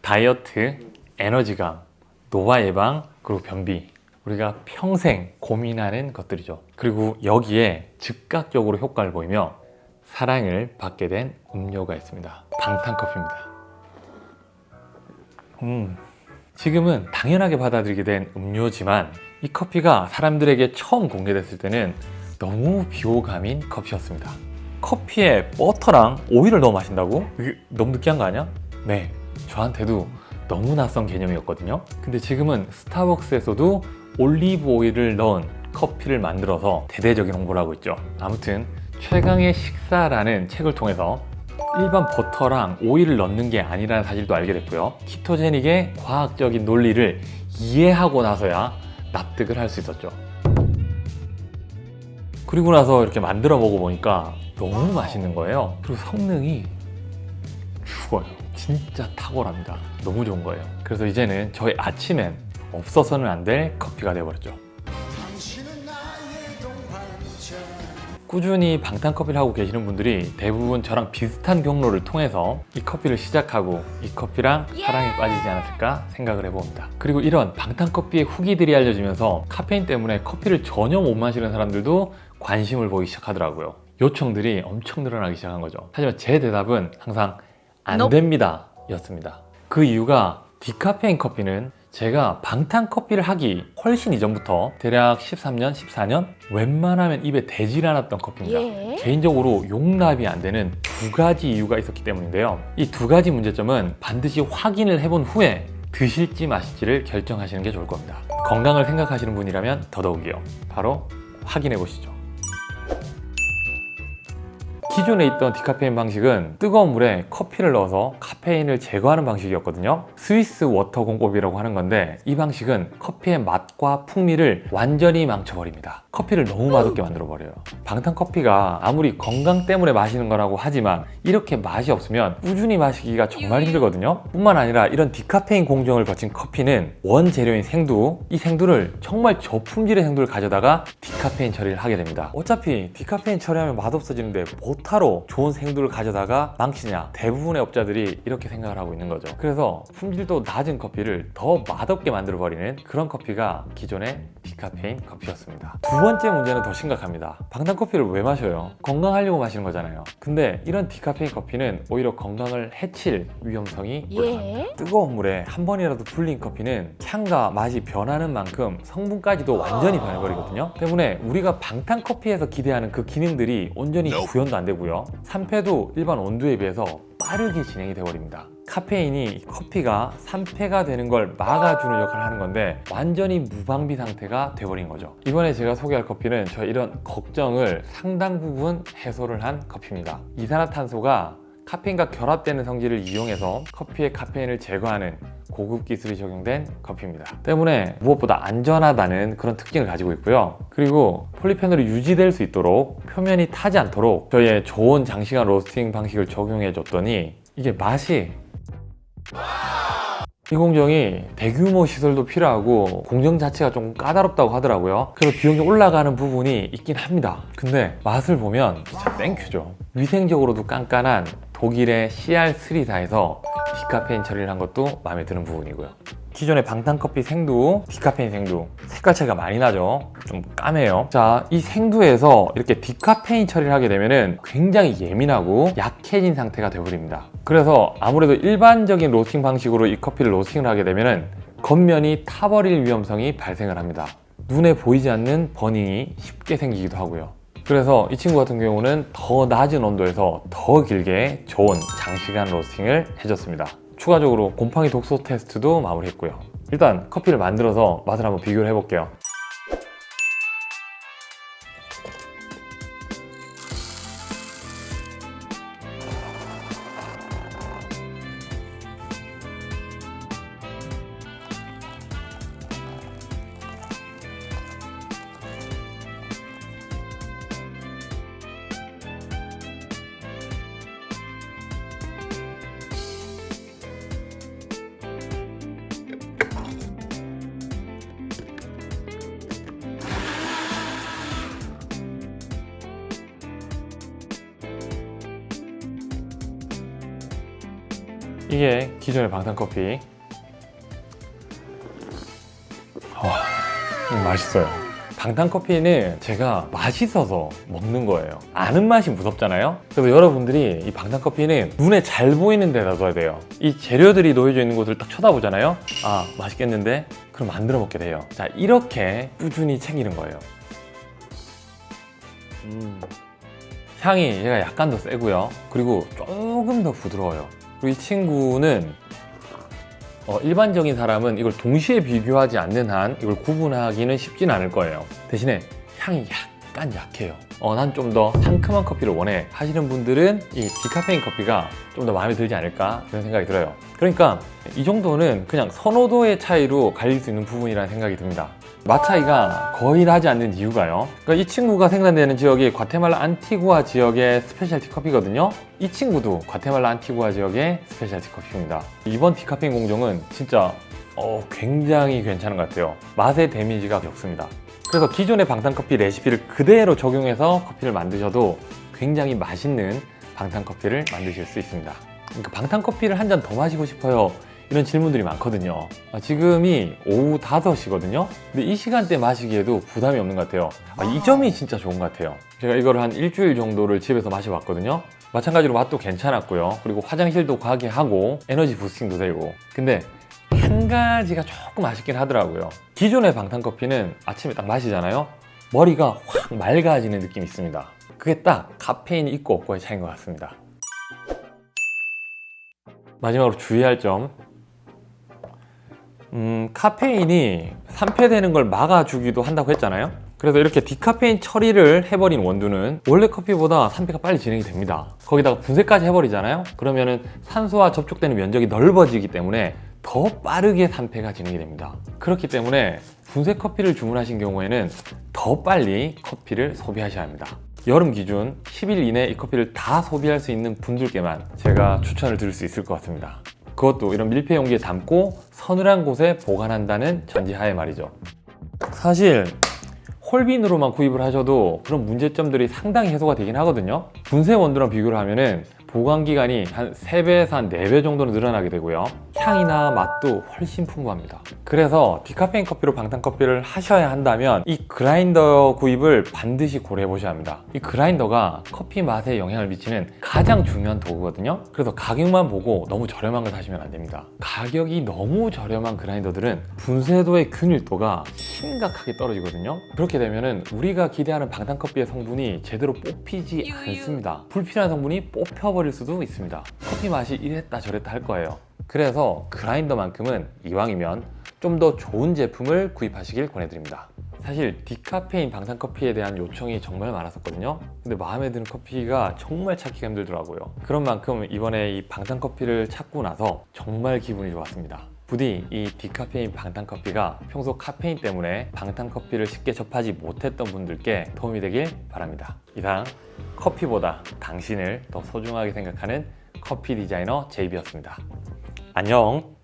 다이어트, 에너지감, 노화 예방, 그리고 변비. 우리가 평생 고민하는 것들이죠. 그리고 여기에 즉각적으로 효과를 보이며 사랑을 받게 된 음료가 있습니다. 방탄커피입니다. 지금은 당연하게 받아들이게 된 음료지만 이 커피가 사람들에게 처음 공개됐을 때는 너무 비호감인 커피였습니다. 커피에 버터랑 오일을 넣어 마신다고? 이게 너무 느끼한 거 아니야? 네, 저한테도 너무 낯선 개념이었거든요. 근데 지금은 스타벅스에서도 올리브 오일을 넣은 커피를 만들어서 대대적인 홍보를 하고 있죠. 아무튼 최강의 식사라는 책을 통해서 일반 버터랑 오일을 넣는 게 아니라는 사실도 알게 됐고요. 키토제닉의 과학적인 논리를 이해하고 나서야 납득을 할 수 있었죠. 그리고 나서 이렇게 만들어 먹어보니까 너무 맛있는 거예요. 그리고 성능이 죽어요. 진짜 탁월합니다. 너무 좋은 거예요. 그래서 이제는 저희 아침엔 없어서는 안 될 커피가 되어버렸죠. 꾸준히 방탄커피를 하고 계시는 분들이 대부분 저랑 비슷한 경로를 통해서 이 커피를 시작하고 이 커피랑 사랑에 빠지지 않았을까 생각을 해봅니다. 그리고 이런 방탄커피의 후기들이 알려지면서 카페인 때문에 커피를 전혀 못 마시는 사람들도 관심을 보이기 시작하더라고요. 요청들이 엄청 늘어나기 시작한 거죠. 하지만 제 대답은 항상 안 됩니다 였습니다. 그 이유가 디카페인 커피는 제가 방탄커피를 하기 훨씬 이전부터 대략 13년, 14년 웬만하면 입에 대질 않았던 커피입니다. 개인적으로 용납이 안 되는 두 가지 이유가 있었기 때문인데요. 이 두 가지 문제점은 반드시 확인을 해본 후에 드실지 마실지를 결정하시는 게 좋을 겁니다. 건강을 생각하시는 분이라면 더더욱이요. 바로 확인해 보시죠. 기존에 있던 디카페인 방식은 뜨거운 물에 커피를 넣어서 카페인을 제거하는 방식이었거든요. 스위스 워터 공법이라고 하는 건데 이 방식은 커피의 맛과 풍미를 완전히 망쳐버립니다. 커피를 너무 맛없게 만들어버려요. 방탄커피가 아무리 건강 때문에 마시는 거라고 하지만 이렇게 맛이 없으면 꾸준히 마시기가 정말 힘들거든요. 뿐만 아니라 이런 디카페인 공정을 거친 커피는 원재료인 생두, 이 생두를 정말 저품질의 생두를 가져다가 디카페인 처리를 하게 됩니다. 어차피 디카페인 처리하면 맛없어지는데 뭐하러 좋은 생두를 가져다가 망치냐. 대부분의 업자들이 이렇게 생각을 하고 있는 거죠. 그래서 품질도 낮은 커피를 더 맛없게 만들어버리는 그런 커피가 기존의 디카페인 커피였습니다. 두 번째 문제는 더 심각합니다. 방탄커피를 왜 마셔요? 건강하려고 마시는 거잖아요. 근데 이런 디카페인 커피는 오히려 건강을 해칠 위험성이 올라갑니다. 뜨거운 물에 한 번이라도 불린 커피는 향과 맛이 변하는 만큼 성분까지도 완전히 변해버리거든요. 때문에 우리가 방탄커피에서 기대하는 그 기능들이 온전히 구현도 안 되고요. 산패도 일반 온도에 비해서 빠르게 진행이 되어버립니다. 카페인이 커피가 산패가 되는 걸 막아주는 역할을 하는 건데 완전히 무방비 상태가 돼버린 거죠. 이번에 제가 소개할 커피는 저 이런 걱정을 상당 부분 해소를 한 커피입니다. 이산화탄소가 카페인과 결합되는 성질을 이용해서 커피의 카페인을 제거하는 고급 기술이 적용된 커피입니다. 때문에 무엇보다 안전하다는 그런 특징을 가지고 있고요. 그리고 폴리페놀이 유지될 수 있도록 표면이 타지 않도록 저희의 좋은 장시간 로스팅 방식을 적용해 줬더니 이게 맛이 이 공정이 대규모 시설도 필요하고 공정 자체가 좀 까다롭다고 하더라고요. 그래서 비용이 올라가는 부분이 있긴 합니다. 근데 맛을 보면 진짜 땡큐죠. 위생적으로도 깐깐한 독일의 CR3사에서 디카페인 처리를 한 것도 마음에 드는 부분이고요. 기존의 방탄커피 생두, 디카페인 생두 색깔 차이가 많이 나죠. 좀 까매요. 자, 이 생두에서 이렇게 디카페인 처리를 하게 되면은 굉장히 예민하고 약해진 상태가 되어버립니다. 그래서 아무래도 일반적인 로스팅 방식으로 이 커피를 로스팅을 하게 되면은 겉면이 타버릴 위험성이 발생을 합니다. 눈에 보이지 않는 버닝이 쉽게 생기기도 하고요. 그래서 이 친구 같은 경우는 더 낮은 온도에서 더 길게 좋은 장시간 로스팅을 해줬습니다. 추가적으로 곰팡이 독소 테스트도 마무리했고요. 일단 커피를 만들어서 맛을 한번 비교를 해볼게요. 이게 기존의 방탄커피. 맛있어요. 방탄커피는 제가 맛있어서 먹는 거예요. 아는 맛이 무섭잖아요. 그래서 여러분들이 이 방탄커피는 눈에 잘 보이는 데다 둬야 돼요. 이 재료들이 놓여져 있는 곳을 딱 쳐다보잖아요. 아, 맛있겠는데? 그럼 만들어 먹게 돼요. 자, 이렇게 꾸준히 챙기는 거예요. 향이 얘가 약간 더 세고요. 그리고 조금 더 부드러워요. 그리고 이 친구는 일반적인 사람은 이걸 동시에 비교하지 않는 한 이걸 구분하기는 쉽진 않을 거예요. 대신에 향이 약간 약해요. 난 좀 더 상큼한 커피를 원해 하시는 분들은 이 디카페인 커피가 좀 더 마음에 들지 않을까 그런 생각이 들어요. 그러니까 이 정도는 그냥 선호도의 차이로 갈릴 수 있는 부분이라는 생각이 듭니다. 맛 차이가 거의 나지 않는 이유가요. 그러니까 이 친구가 생산되는 지역이 과테말라 안티구아 지역의 스페셜티 커피거든요. 이 친구도 과테말라 안티구아 지역의 스페셜티 커피입니다. 이번 디카페인 공정은 진짜 굉장히 괜찮은 것 같아요. 맛의 데미지가 적습니다. 그래서 기존의 방탄커피 레시피를 그대로 적용해서 커피를 만드셔도 굉장히 맛있는 방탄커피를 만드실 수 있습니다. 그러니까 방탄커피를 한 잔 더 마시고 싶어요, 이런 질문들이 많거든요. 지금이 오후 5시거든요. 근데 이 시간대 마시기에도 부담이 없는 것 같아요. 이 점이 진짜 좋은 것 같아요. 제가 이걸 한 일주일 정도를 집에서 마셔봤거든요. 마찬가지로 맛도 괜찮았고요. 그리고 화장실도 가게 하고 에너지 부스팅도 되고. 근데 한 가지가 조금 아쉽긴 하더라고요. 기존의 방탄커피는 아침에 딱 마시잖아요. 머리가 확 맑아지는 느낌이 있습니다. 그게 딱 카페인이 있고 없고의 차이인 것 같습니다. 마지막으로 주의할 점. 카페인이 산패되는 걸 막아주기도 한다고 했잖아요. 그래서 이렇게 디카페인 처리를 해버린 원두는 원래 커피보다 산패가 빨리 진행이 됩니다. 거기다가 분쇄까지 해버리잖아요. 그러면은 산소와 접촉되는 면적이 넓어지기 때문에 더 빠르게 산패가 진행이 됩니다. 그렇기 때문에 분쇄 커피를 주문하신 경우에는 더 빨리 커피를 소비하셔야 합니다. 여름 기준 10일 이내에 이 커피를 다 소비할 수 있는 분들께만 제가 추천을 드릴 수 있을 것 같습니다. 그것도 이런 밀폐 용기에 담고 서늘한 곳에 보관한다는 전제하에 말이죠. 사실 홀빈으로만 구입을 하셔도 그런 문제점들이 상당히 해소가 되긴 하거든요. 분쇄 원두랑 비교를 하면은 보관 기간이 한 3배에서 한 4배 정도는 늘어나게 되고요. 향이나 맛도 훨씬 풍부합니다. 그래서 디카페인 커피로 방탄커피를 하셔야 한다면 이 그라인더 구입을 반드시 고려해 보셔야 합니다. 이 그라인더가 커피 맛에 영향을 미치는 가장 중요한 도구거든요. 그래서 가격만 보고 너무 저렴한 걸 사시면 안 됩니다. 가격이 너무 저렴한 그라인더들은 분쇄도의 균일도가 심각하게 떨어지거든요. 그렇게 되면은 우리가 기대하는 방탄커피의 성분이 제대로 뽑히지 않습니다. 불필요한 성분이 뽑혀버릴 수도 있습니다. 커피 맛이 이랬다 저랬다 할 거예요. 그래서 그라인더만큼은 이왕이면 좀 더 좋은 제품을 구입하시길 권해드립니다. 사실 디카페인 방탄커피에 대한 요청이 정말 많았었거든요. 근데 마음에 드는 커피가 정말 찾기가 힘들더라고요. 그런 만큼 이번에 이 방탄커피를 찾고 나서 정말 기분이 좋았습니다. 부디 이 디카페인 방탄커피가 평소 카페인 때문에 방탄커피를 쉽게 접하지 못했던 분들께 도움이 되길 바랍니다. 이상 커피보다 당신을 더 소중하게 생각하는 커피 디자이너 제이비였습니다. 안녕.